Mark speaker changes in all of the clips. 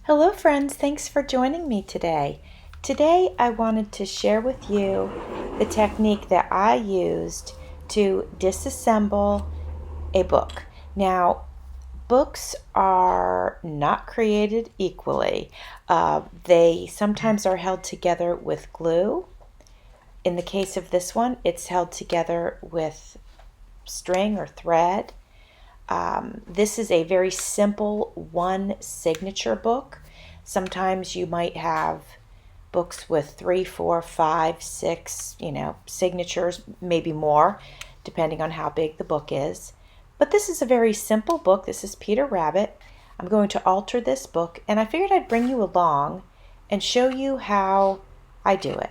Speaker 1: Hello friends, thanks for joining me today. Today I wanted to share with you the technique that I used to disassemble a book. Now, books are not created equally. They sometimes are held together with glue. In the case of this one, it's held together with string or thread. This is a very simple one signature book. Sometimes you might have books with 3, 4, 5, 6, signatures, maybe more, depending on how big the book is. But this is a very simple book. This is Peter Rabbit. I'm going to alter this book, and I figured I'd bring you along and show you how I do it.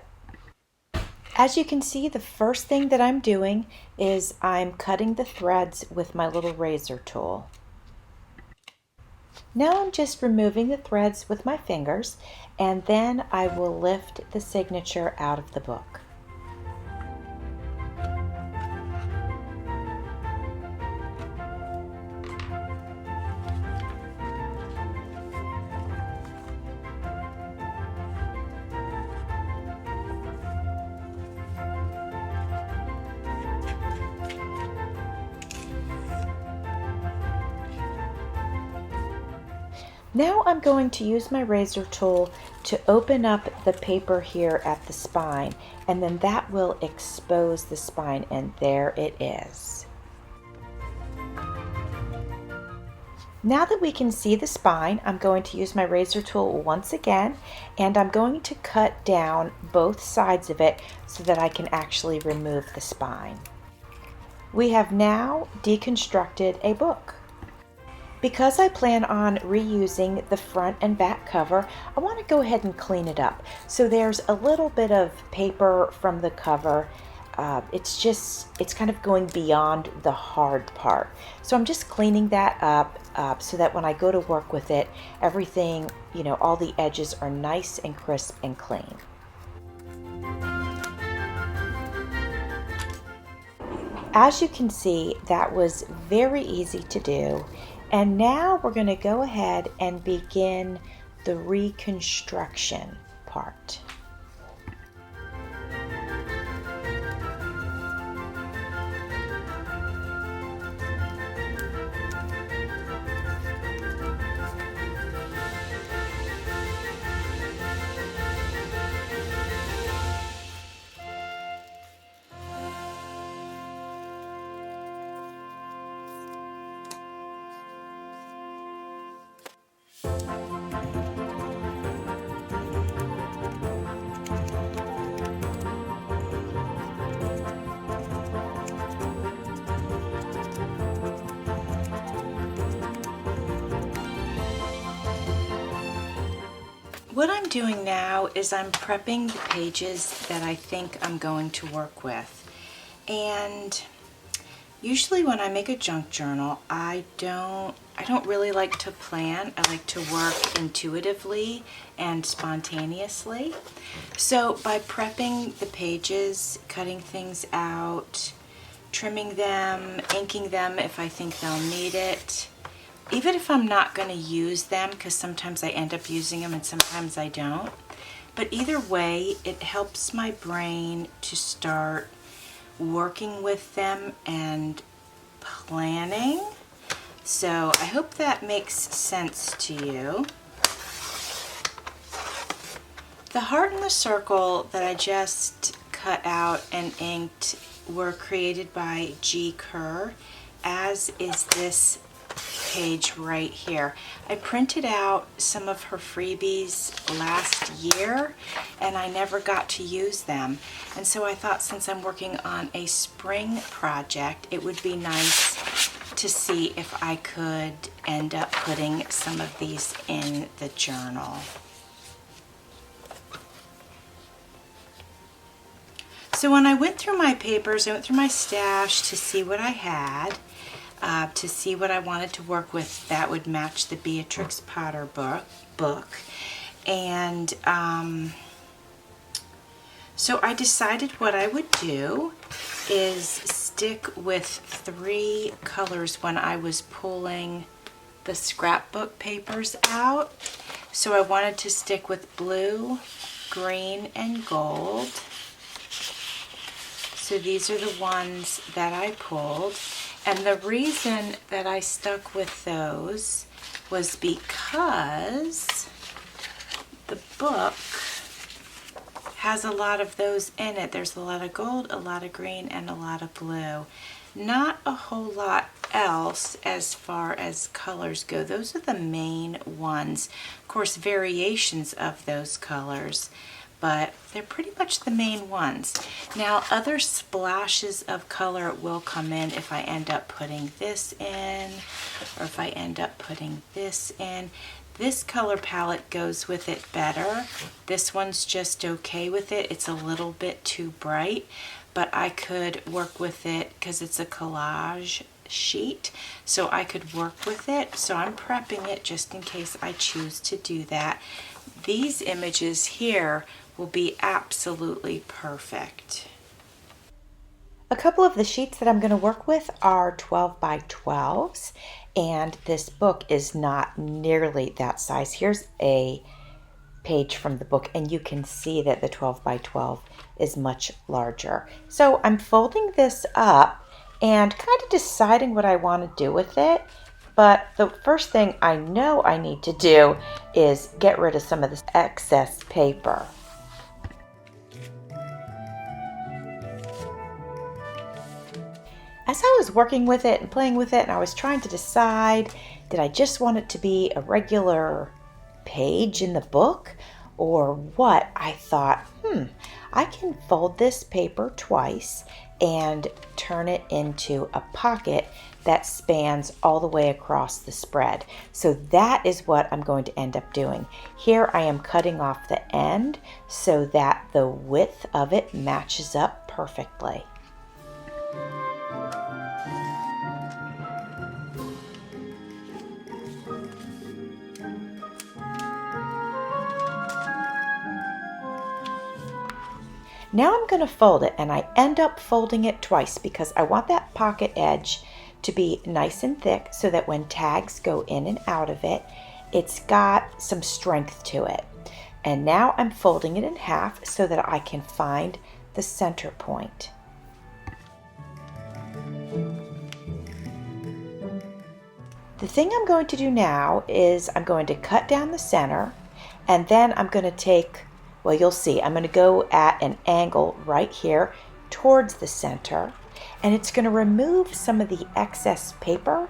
Speaker 1: As you can see, the first thing that I'm doing is I'm cutting the threads with my little razor tool. Now I'm just removing the threads with my fingers, and then I will lift the signature out of the book. Now I'm going to use my razor tool to open up the paper here at the spine, and then that will expose the spine, and there it is. Now that we can see the spine, I'm going to use my razor tool once again, and I'm going to cut down both sides of it so that I can actually remove the spine. We have now deconstructed a book. Because I plan on reusing the front and back cover, I want to go ahead and clean it up. So there's a little bit of paper from the cover. It's kind of going beyond the hard part. So I'm just cleaning that up so that when I go to work with it, everything, all the edges are nice and crisp and clean. As you can see, that was very easy to do. And now we're going to go ahead and begin the reconstruction part. What I'm doing now is I'm prepping the pages that I think I'm going to work with. And usually when I make a junk journal, I don't really like to plan. I like to work intuitively and spontaneously. So by prepping the pages, cutting things out, trimming them, inking them if I think they'll need it, even if I'm not going to use them, because sometimes I end up using them and sometimes I don't. But either way, it helps my brain to start working with them and planning. So I hope that makes sense to you. The heart and the circle that I just cut out and inked were created by G. Kerr, as is this page right here. I printed out some of her freebies last year and I never got to use them, and so I thought, since I'm working on a spring project, it would be nice to see if I could end up putting some of these in the journal. So when I went through my papers, I went through my stash to see what I had, to see what I wanted to work with that would match the Beatrix Potter book. And so I decided what I would do is stick with 3 colors when I was pulling the scrapbook papers out. So I wanted to stick with blue, green, and gold. So these are the ones that I pulled. And the reason that I stuck with those was because the book has a lot of those in it. There's a lot of gold, a lot of green, and a lot of blue. Not a whole lot else as far as colors go. Those are the main ones. Of course, variations of those colors, but they're pretty much the main ones. Now, other splashes of color will come in if I end up putting this in, or if I end up putting this in. This color palette goes with it better. This one's just okay with it. It's a little bit too bright, but I could work with it because it's a collage sheet, so I could work with it. So I'm prepping it just in case I choose to do that. These images here will be absolutely perfect. A couple of the sheets that I'm going to work with are 12 by 12s, and this book is not nearly that size. Here's a page from the book, and you can see that the 12 by 12 is much larger. So I'm folding this up and kind of deciding what I want to do with it. But the first thing I know I need to do is get rid of some of this excess paper. As I was working with it and playing with it, and I was trying to decide, did I just want it to be a regular page in the book or what? I thought, I can fold this paper twice and turn it into a pocket that spans all the way across the spread. So that is what I'm going to end up doing. Here I am cutting off the end so that the width of it matches up perfectly. Now I'm going to fold it, and I end up folding it twice because I want that pocket edge to be nice and thick so that when tags go in and out of it, it's got some strength to it. And now I'm folding it in half so that I can find the center point. The thing I'm going to do now is I'm going to cut down the center, and then I'm going to take, well, you'll see, I'm going to go at an angle right here towards the center, and it's going to remove some of the excess paper.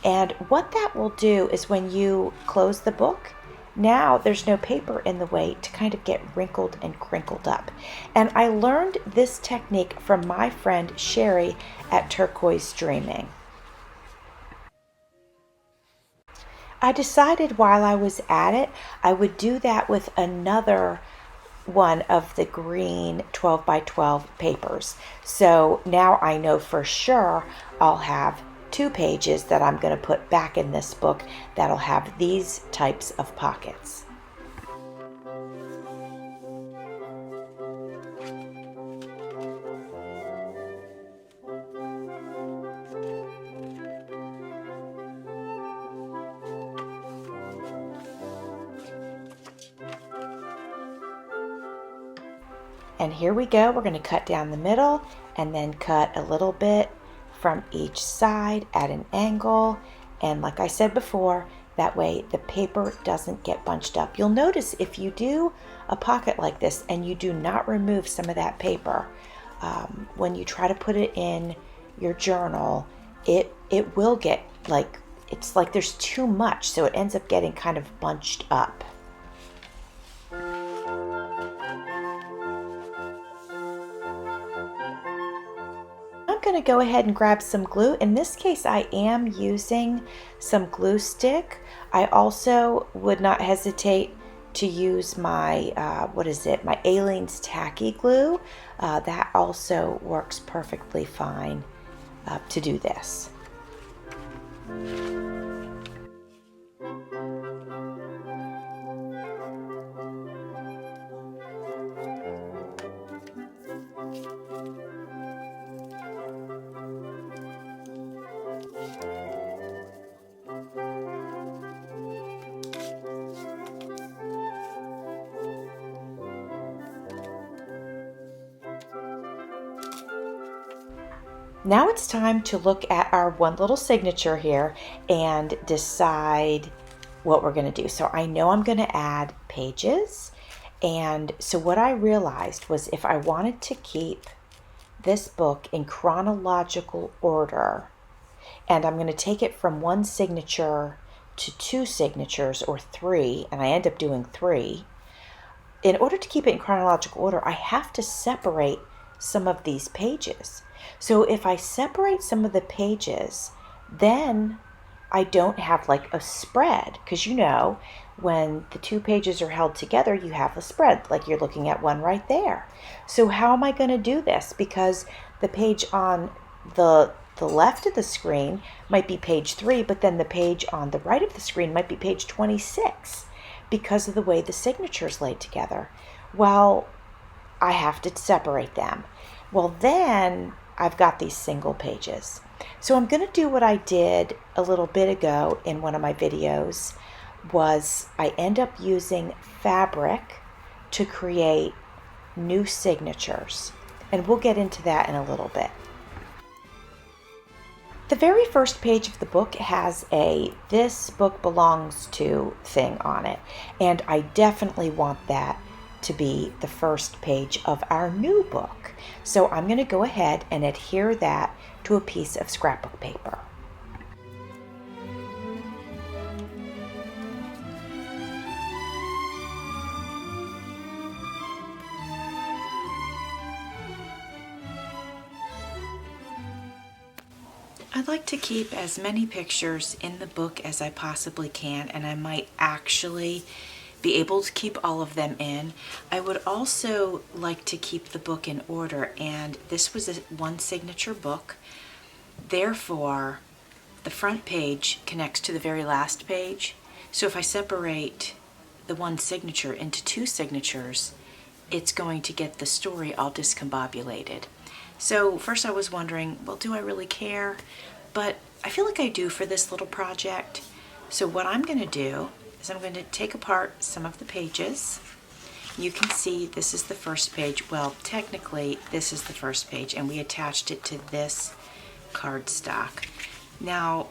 Speaker 1: And what that will do is when you close the book, now there's no paper in the way to kind of get wrinkled and crinkled up. And I learned this technique from my friend Sherry at Turquoise Dreaming. I decided while I was at it, I would do that with another one of the green 12 by 12 papers. So now I know for sure I'll have 2 pages that I'm going to put back in this book that'll have these types of pockets. And here we go. We're going to cut down the middle and then cut a little bit from each side at an angle. And like I said before, that way the paper doesn't get bunched up. You'll notice if you do a pocket like this and you do not remove some of that paper, when you try to put it in your journal, it will get like, it's like there's too much, so it ends up getting kind of bunched up. I'm going to go ahead and grab some glue. In this case, I am using some glue stick. I also would not hesitate to use my, my Aleene's Tacky Glue. That also works perfectly fine to do this. Now it's time to look at our one little signature here and decide what we're going to do. So I know I'm going to add pages. And so what I realized was if I wanted to keep this book in chronological order, and I'm going to take it from one signature to two signatures or three, and I end up doing three. In order to keep it in chronological order, I have to separate some of these pages. So if I separate some of the pages, then I don't have like a spread, because when the two pages are held together, you have a spread, like you're looking at one right there. So how am I going to do this? Because the page on the left of the screen might be page 3, but then the page on the right of the screen might be page 26 because of the way the signature's laid together. Well, I have to separate them. Well, then I've got these single pages. So I'm going to do what I did a little bit ago in one of my videos, was I end up using fabric to create new signatures. And we'll get into that in a little bit. The very first page of the book has a "This book belongs to" thing on it. And I definitely want that to be the first page of our new book. So I'm going to go ahead and adhere that to a piece of scrapbook paper. I'd like to keep as many pictures in the book as I possibly can, and I might actually be able to keep all of them in. I would also like to keep the book in order, and this was a one signature book. Therefore, the front page connects to the very last page. So if I separate the one signature into two signatures, it's going to get the story all discombobulated. So first I was wondering, well, do I really care? But I feel like I do for this little project. So what I'm going to do is I'm going to take apart some of the pages. You can see this is the first page. Well, technically this is the first page, and we attached it to this cardstock. Now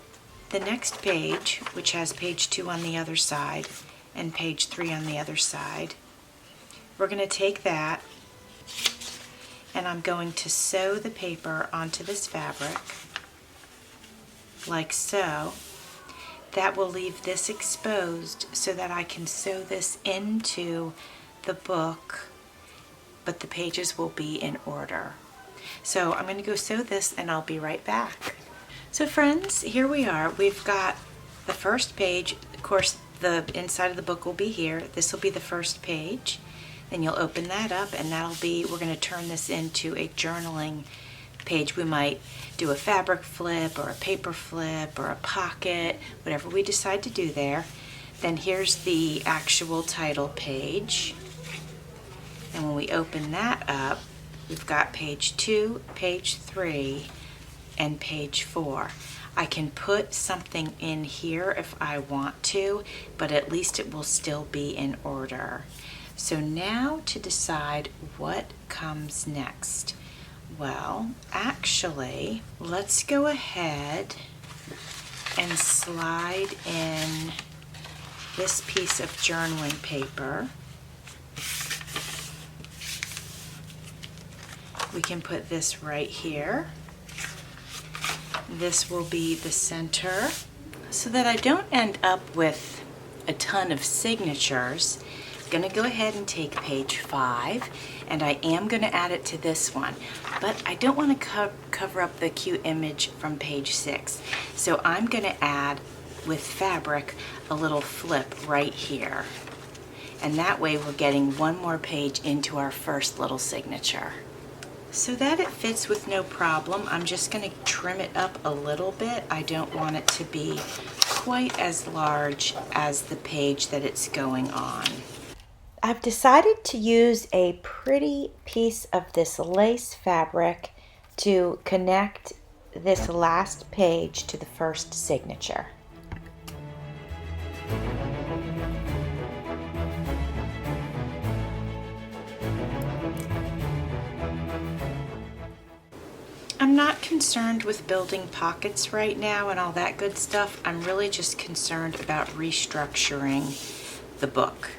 Speaker 1: the next page, which has page 2 on the other side and page 3 on the other side, we're going to take that and I'm going to sew the paper onto this fabric like so. That will leave this exposed so that I can sew this into the book, but the pages will be in order. So I'm going to go sew this and I'll be right back. So friends, here we are. We've got the first page. Of course, the inside of the book will be here. This will be the first page. Then you'll open that up, and we're going to turn this into a journaling page. We might do a fabric flip or a paper flip or a pocket, whatever we decide to do there. Then here's the actual title page. And when we open that up, we've got page 2, page 3, and page 4. I can put something in here if I want to, but at least it will still be in order. So now to decide what comes next. Well, actually, let's go ahead and slide in this piece of journaling paper. We can put this right here. This will be the center so that I don't end up with a ton of signatures. I'm going to go ahead and take page 5, and I am going to add it to this one, but I don't want to cover up the cute image from page 6. So I'm going to add with fabric a little flip right here, and that way we're getting one more page into our first little signature. So that it fits with no problem, I'm just going to trim it up a little bit. I don't want it to be quite as large as the page that it's going on. I've decided to use a pretty piece of this lace fabric to connect this last page to the first signature. I'm not concerned with building pockets right now and all that good stuff. I'm really just concerned about restructuring the book.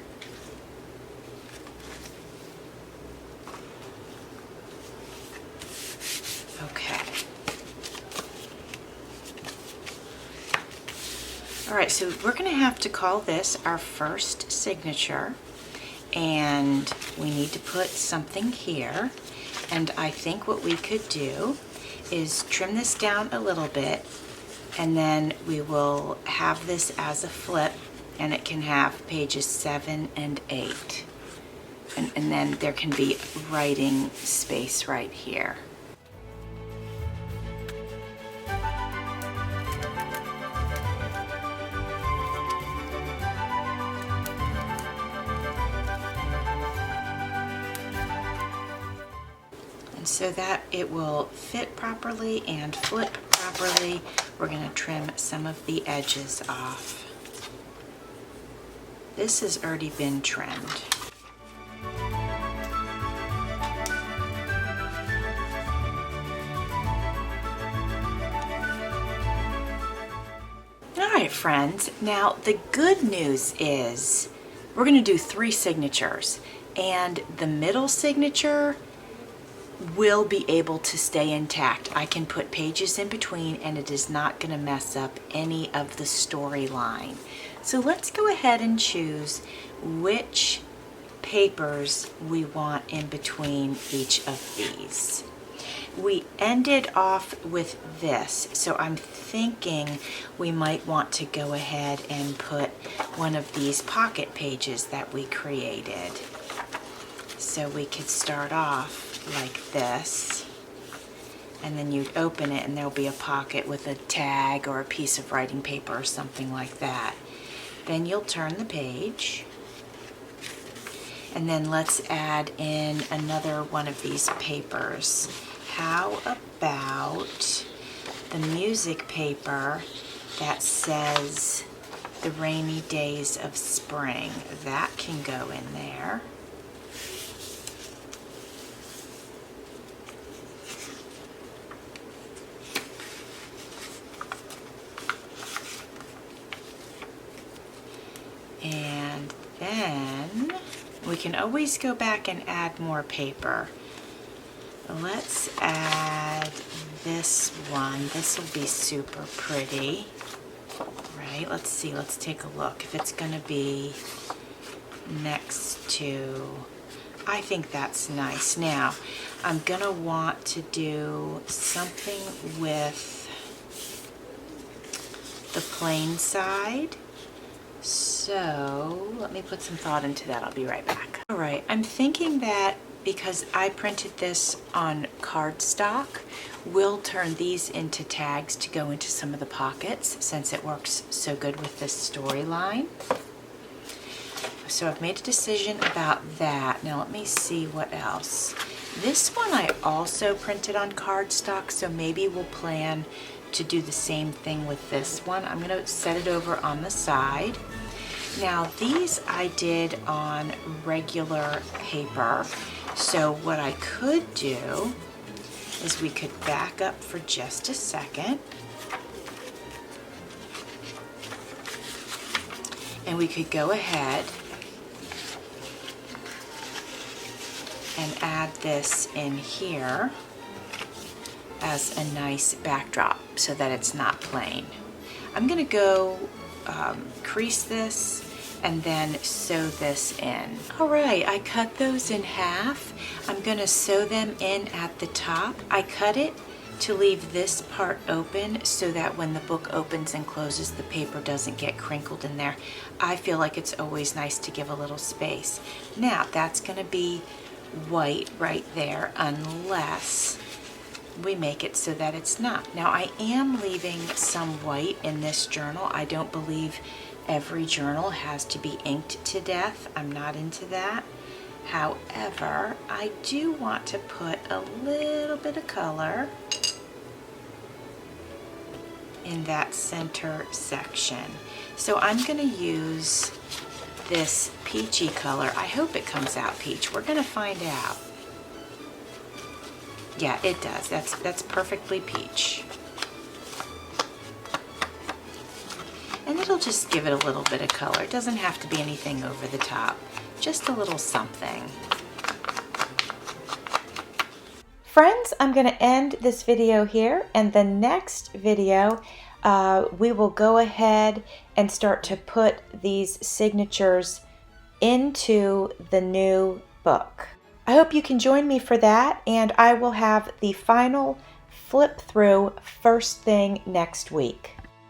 Speaker 1: Okay. All right, so we're going to have to call this our first signature, and we need to put something here. And I think what we could do is trim this down a little bit, and then we will have this as a flip, and it can have pages 7 and 8. And then there can be writing space right here. So that it will fit properly and flip properly, we're going to trim some of the edges off. This has already been trimmed. All right, friends, now the good news is we're going to do 3 signatures, and the middle signature will be able to stay intact. I can put pages in between and it is not going to mess up any of the storyline. So let's go ahead and choose which papers we want in between each of these. We ended off with this, so I'm thinking we might want to go ahead and put one of these pocket pages that we created. So we could start off like this, and then you'd open it and there'll be a pocket with a tag or a piece of writing paper or something like that. Then you'll turn the page, and then let's add in another one of these papers. How about the music paper that says the rainy days of spring? That can go in there. And then we can always go back and add more paper. Let's add this one. This will be super pretty, right? Let's see, let's take a look if it's going to be next to, I think that's nice. Now, I'm going to want to do something with the plain side. So let me put some thought into that. I'll be right back. All right, I'm thinking that because I printed this on cardstock, we'll turn these into tags to go into some of the pockets since it works so good with this storyline. So I've made a decision about that. Now let me see what else. This one I also printed on cardstock, so maybe we'll plan to do the same thing with this one. I'm going to set it over on the side. Now these I did on regular paper, so what I could do is we could back up for just a second and we could go ahead and add this in here as a nice backdrop so that it's not plain. I'm going to go crease this and then sew this in. All right, I cut those in half. I'm going to sew them in at the top. I cut it to leave this part open so that when the book opens and closes, the paper doesn't get crinkled in there. I feel like it's always nice to give a little space. Now, that's going to be white right there unless we make it so that it's not. Now I am leaving some white in this journal. I don't believe every journal has to be inked to death. I'm not into that. However, I do want to put a little bit of color in that center section. So I'm going to use this peachy color. I hope it comes out peach. We're going to find out. Yeah, it does. That's perfectly peach. And it'll just give it a little bit of color. It doesn't have to be anything over the top, just a little something. Friends, I'm going to end this video here, and the next video we will go ahead and start to put these signatures into the new book. I hope you can join me for that, and I will have the final flip through first thing next week.